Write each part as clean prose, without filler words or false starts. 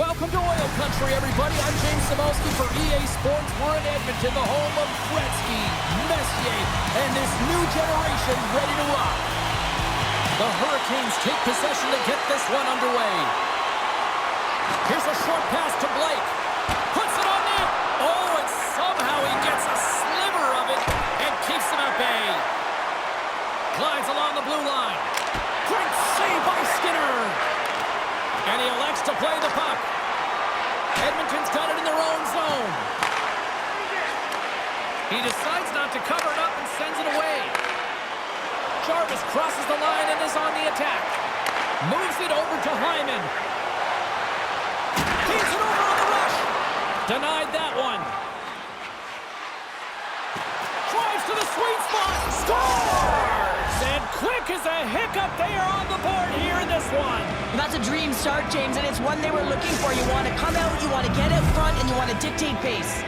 Welcome to Oil Country, everybody. I'm James Cybulski for EA Sports. We're in Edmonton, the home of Gretzky, Messier, and this new generation ready to rock. The Hurricanes take possession to get this one underway. Here's a short pass to Blake. Puts it on net. Oh, and somehow he gets a sliver of it and keeps him at bay. Glides along the blue line. Great save by Skinner. And he elects to play the puck. Edmonton's got it in their own zone. He decides not to cover it up and sends it away. Jarvis crosses the line and is on the attack. Moves it over to Hyman. Keeps it over on the rush. Denied that one. Drives to the sweet spot. Scores! And quick as a hiccup, they are on the board here in this one. That's a dream start, James, and it's one they were looking for. You want to come out, you want to get out front, and you want to dictate pace.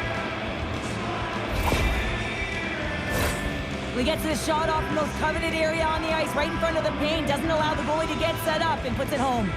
We get to the shot off the most coveted area on the ice, right in front of the paint, doesn't allow the goalie to get set up, and puts it home.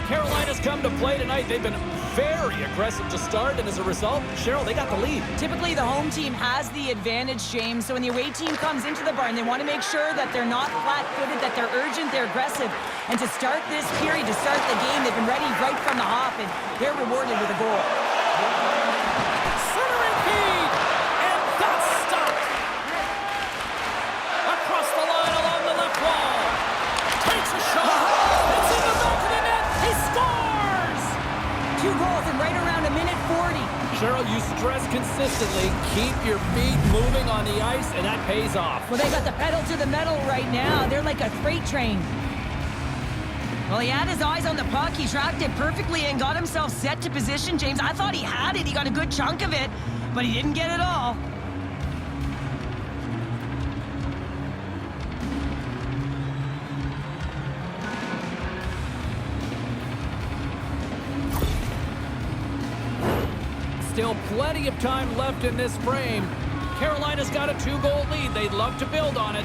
Carolina's come to play tonight. They've been very aggressive to start, and as a result, Cheryl, they got the lead. Typically, the home team has the advantage, James, so when the away team comes into the barn, they want to make sure that they're not flat-footed, that they're urgent, they're aggressive. And to start this period, to start the game, they've been ready right from the hop, and they're rewarded with a goal. Centering feed, and that's stopped. Across the line along the left wall. Takes a shot. It's in the back of the net. He scores! 2 goals in right around a minute 40. Cheryl, you stress consistently, keep your feet moving on the ice, and that pays off. Well, they got the pedal to the metal right now. They're like a freight train. Well, he had his eyes on the puck. He tracked it perfectly and got himself set to position, James. I thought he had it. He got a good chunk of it, but he didn't get it all. Still plenty of time left in this frame. Carolina's got a 2-goal lead. They'd love to build on it.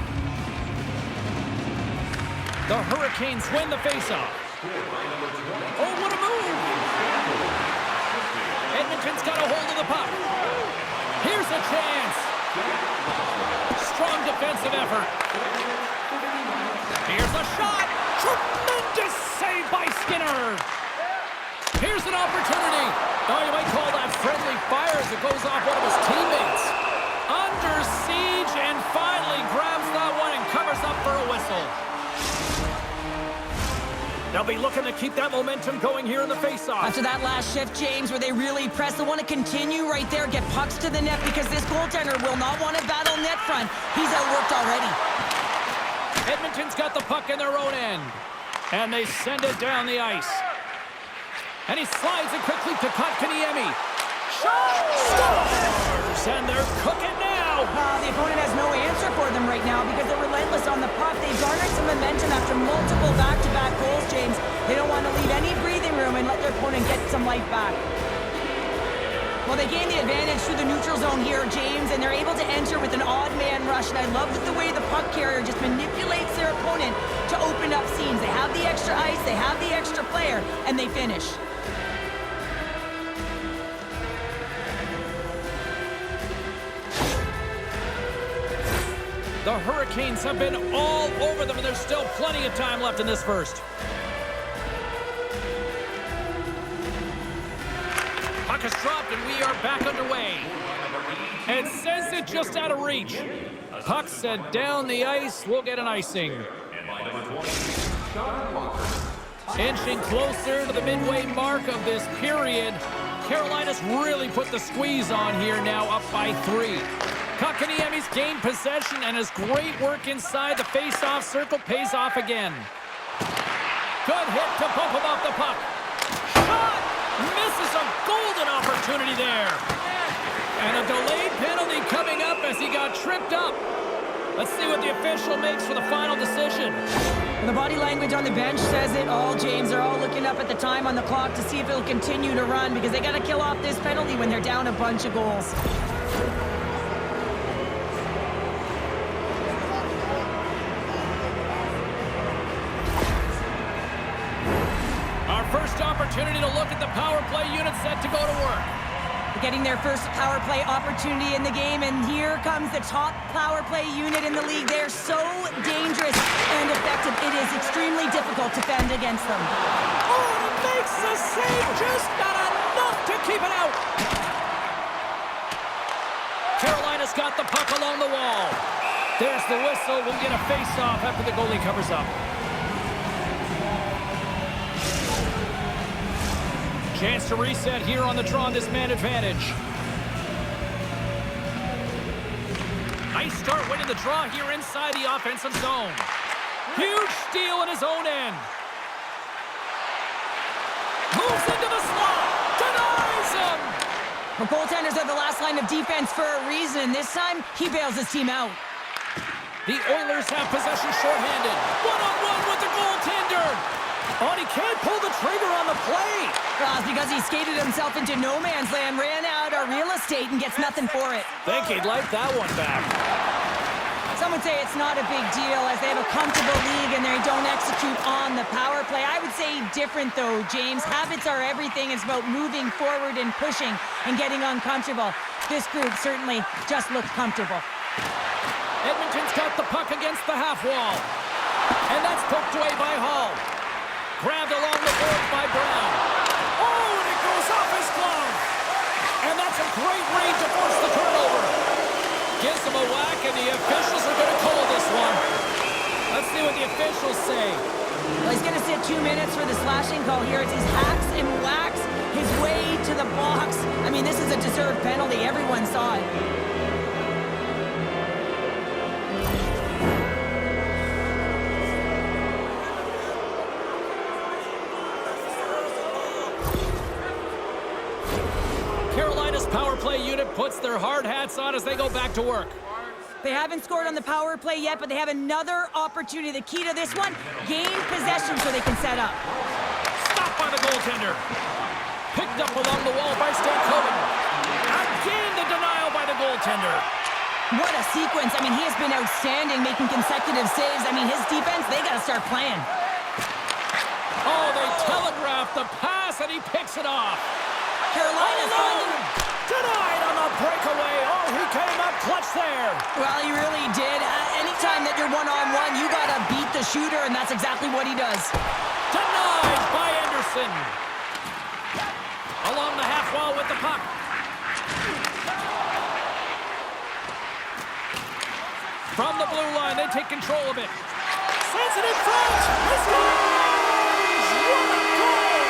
The Hurricanes win the faceoff. Oh, what a move! Edmonton's got a hold of the puck. Here's a chance. Strong defensive effort. Here's a shot. Tremendous save by Skinner. Here's an opportunity. Oh, you might call that friendly fire as it goes off one of his teammates. Under siege and finally grabs that one and covers up for a whistle. They'll be looking to keep that momentum going here in the faceoff. After that last shift, James, where they really press, they want to continue right there, get pucks to the net because this goaltender will not want to battle net front. He's outworked already. Edmonton's got the puck in their own end. And they send it down the ice. And he slides it quickly to Kotkaniemi. Shot! Scores! And they're cooking now! The opponent has no answer for them right now because they're relentless on the puck. They've garnered some momentum after multiple back-to-back goals, James. They don't want to leave any breathing room and let their opponent get some life back. Well, they gain the advantage through the neutral zone here, James, and they're able to enter with an odd man rush. And I love the way the puck carrier just manipulates their opponent to open up seams. They have the extra ice, they have the extra player, and they finish. The Hurricanes have been all over them, and there's still plenty of time left in this first. Puck is dropped, and we are back underway. It says it just out of reach. Puck sent down the ice. We'll get an icing. Inching closer to the midway mark of this period. Carolina's really put the squeeze on here now, up by 3. Kotkaniemi's gained possession, and his great work inside the face-off circle pays off again. Good hit to bump him off the puck. Shot! Misses a golden opportunity there. And a delayed penalty coming up as he got tripped up. Let's see what the official makes for the final decision. And the body language on the bench says it all, James. They're all looking up at the time on the clock to see if it'll continue to run because they got to kill off this penalty when they're down a bunch of goals. Our first opportunity to look at the power play unit set to go to work. Getting their first power play opportunity in the game, and here comes the top power play unit in the league. They're so dangerous and effective. It is extremely difficult to fend against them. Oh, it makes the save, just not enough to keep it out. Carolina's got the puck along the wall. There's the whistle. We'll get a face-off after the goalie covers up. Chance to reset here on the draw on this man advantage. Nice start winning the draw here inside the offensive zone. Huge steal in his own end. Moves into the slot. Denies him. Well, goaltenders are the last line of defense for a reason. This time, he bails his team out. The Oilers have possession shorthanded. One-on-one with the goaltender. Oh, and he can't pull the trigger on the play. Well, it's because he skated himself into no man's land, ran out of real estate, and gets nothing for it. Think he'd like that one back. Some would say it's not a big deal as they have a comfortable league and they don't execute on the power play. I would say different, though, James. Habits are everything. It's about moving forward and pushing and getting uncomfortable. This group certainly just looked comfortable. Edmonton's got the puck against the half wall. And that's poked away by Hall. Grabbed along the boards by Brown. Oh, and it goes off his glove. And that's a great read to force the turnover. Gives him a whack, and the officials are going to call this one. Let's see what the officials say. Well, he's going to sit 2 minutes for the slashing call here as he hacks and whacks his way to the box. I mean, this is a deserved penalty. Everyone saw it. Carolina's power play unit puts their hard hats on as they go back to work. They haven't scored on the power play yet, but they have another opportunity. The key to this one, gain possession so they can set up. Stopped by the goaltender. Picked up along the wall by Stankoven. Again, the denial by the goaltender. What a sequence. I mean, he has been outstanding, making consecutive saves. I mean, his defense, they got to start playing. Oh, they telegraphed the pass, and he picks it off. Carolina's finding... Denied on the breakaway. Oh, he came up clutch there. Well, he really did. Anytime that you're one-on-one, you got to beat the shooter, and that's exactly what he does. Denied by Anderson. Along the half wall with the puck. From the blue line, they take control of it. Sends it in front. He scores! What a goal!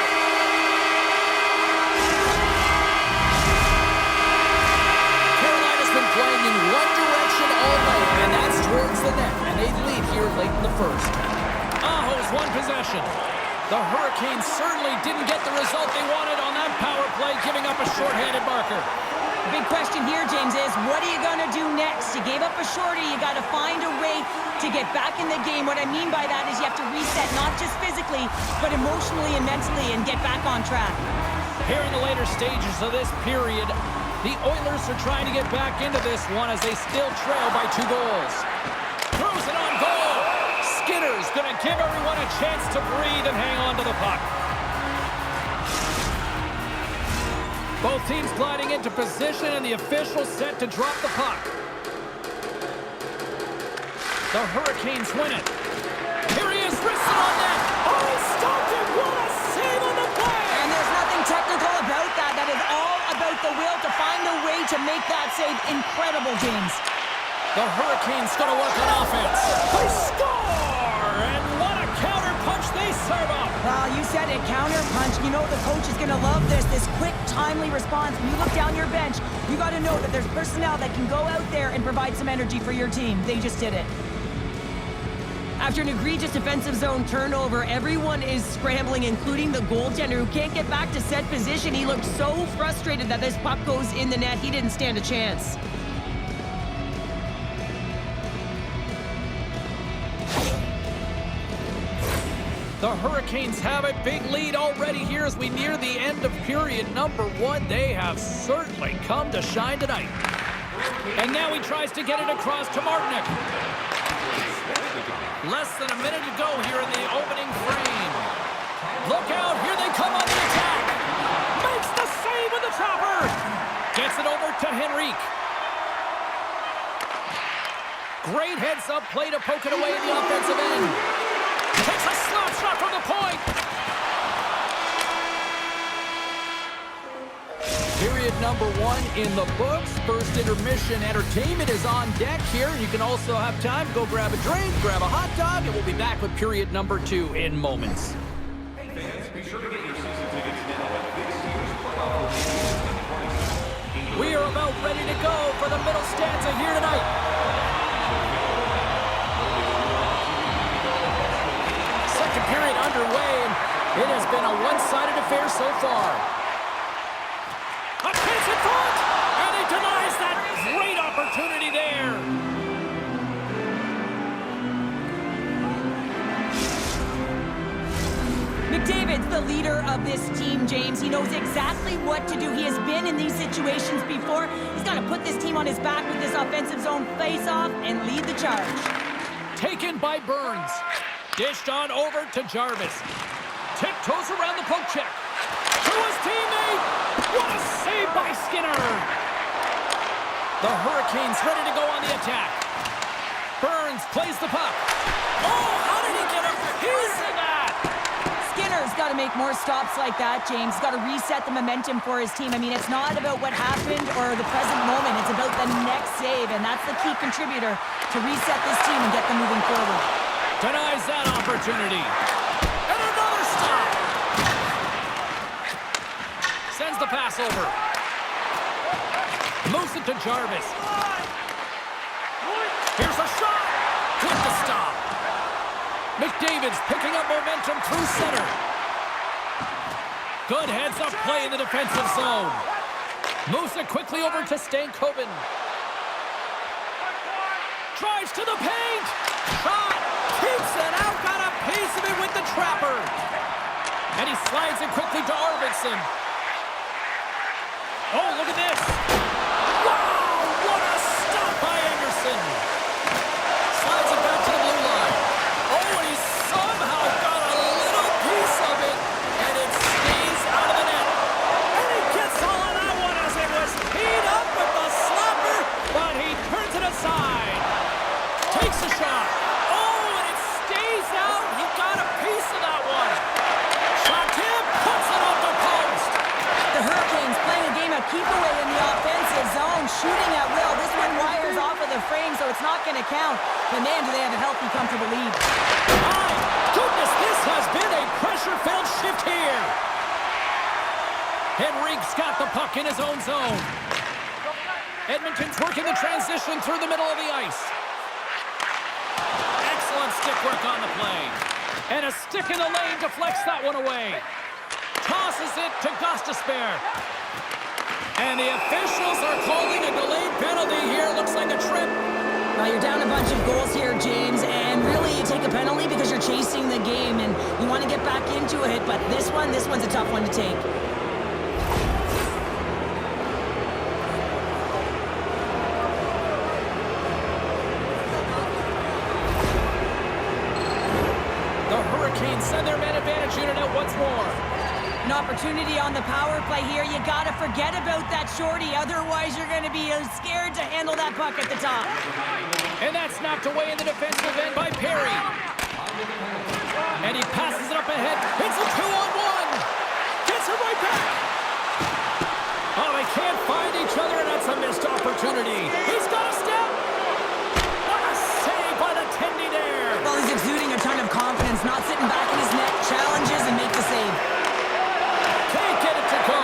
Carolina's been playing in one direction all night, and that's towards the net, and they lead here late in the first. Aho's one possession. The Hurricanes certainly didn't get the result they wanted on that power play, giving up a shorthanded marker. The big question here, James, is what are you going to do next? You gave up a shorty. You got to find a way to get back in the game. What I mean by that is you have to reset, not just physically, but emotionally and mentally, and get back on track. Here in the later stages of this period, the Oilers are trying to get back into this one as they still trail by 2 goals. Throws it on goal. Skinner's going to give everyone a chance to breathe and hang on to the puck. Both teams gliding into position, and the official set to drop the puck. The Hurricanes win it. Here he is, wristed on net. Oh, he stopped it. What a save on the play. And there's nothing technical about that. That is all about the will to find a way to make that save incredible, James. The Hurricanes going to work on offense. They score! And what a counter punch they serve up. Well, you said it, counter punch. You know the coach is going to love this quick, timely response. When you look down your bench, you got to know that there's personnel that can go out there and provide some energy for your team. They just did it. After an egregious defensive zone turnover, everyone is scrambling, including the goaltender who can't get back to set position. He looked so frustrated that this puck goes in the net. He didn't stand a chance. The Hurricanes have a big lead already here as we near the end of period number 1. They have certainly come to shine tonight. And now he tries to get it across to Martinick. Less than a minute to go here in the opening frame. Look out, here they come on the attack. Makes the save with the chopper. Gets it over to Henrique. Great heads-up play to poke it away in the offensive end. Takes a slap shot from the point. Period number 1 in the books. First intermission entertainment is on deck here. You can also have time to go grab a drink, grab a hot dog, and we'll be back with period number 2 in moments. We are about ready to go for the middle stanza here tonight. Second period underway, and it has been a one-sided affair so far. A chance in front, and he denies that great opportunity there. McDavid's the leader of this team, James. He knows exactly what to do. He has been in these situations before. He's got to put this team on his back with this offensive zone face-off and lead the charge. Taken by Burns. Dished on over to Jarvis. Tiptoes around the poke check. To his teammate. What a save by Skinner. The Hurricanes ready to go on the attack. Burns plays the puck. Oh, how did he get a piece of that? Skinner's got to make more stops like that, James. He's got to reset the momentum for his team. I mean, it's not about what happened or the present moment. It's about the next save, and that's the key contributor to reset this team and get them moving forward. Denies that opportunity. And another stop. Sends the pass over. Moves it to Jarvis. Here's a shot. With the stop. McDavid's picking up momentum through center. Good heads-up play in the defensive zone. Moves it quickly over to Stankoven. Drives to the paint. Shot. Keeps it out. Got a piece of it with the trapper. And he slides it quickly to Arvidsson. Oh, look at this. Wow, what a stop by Anderson. Slides it back to the blue line. Oh, and he somehow got a little piece of it, and it stays out of the net. And he gets all of that one as it was teed up with the slapper, but he turns it aside. Takes a shot. Oh, and it stays out. He got a piece of that one. Shot him, puts it off the post. The Hurricanes playing a game of keep away in the offensive zone, shooting at will. This one wires off of the frame, so it's not going to count. But man, do they have a healthy, comfortable lead. My goodness, this has been a pressure-filled shift here. Henrique's got the puck in his own zone. Edmonton's working the transition through the middle of the ice. Excellent stick work on the play. And a stick in the lane deflects that one away. Tosses it to Gostisbehere. And the officials are calling a delayed penalty here. Looks like a trip. Now you're down a bunch of goals here, James, and really you take a penalty because you're chasing the game and you want to get back into it, but this one's a tough one to take. The Hurricanes send their man advantage unit out once more. An opportunity on the power play here. You got to forget about that shorty. Otherwise, you're going to be scared to handle that puck at the top. And that's knocked away in the defensive end by Perry. And he passes it up ahead. It's a 2-on-1. Gets it right back. Oh, they can't find each other, and that's a missed opportunity. He's got a step. What a save by the Tendy there. Well, he's exuding a ton of confidence, not sitting back in his net, challenges and make the save. Can't get it to go.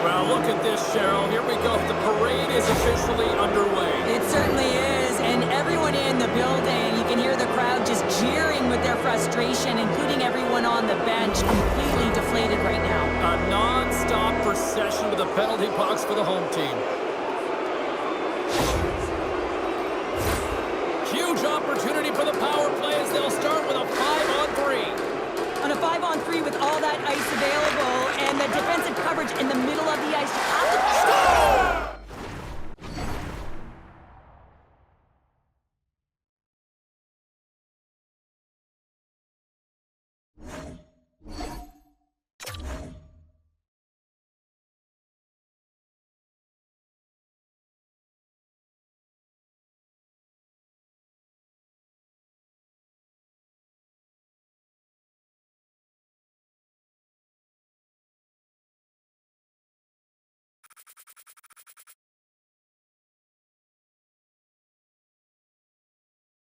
Well, look at this, Cheryl. Here we go. The parade is officially underway. It certainly is, and everyone in the building, you can hear the crowd just jeering with their frustration, including everyone on the bench, completely deflated right now. A non-stop procession to the penalty box for the home team. Huge opportunity for the power play as they'll start with a 5-on-3. On a 5-on-3 with all that ice available and the defensive coverage in the middle of the ice, you have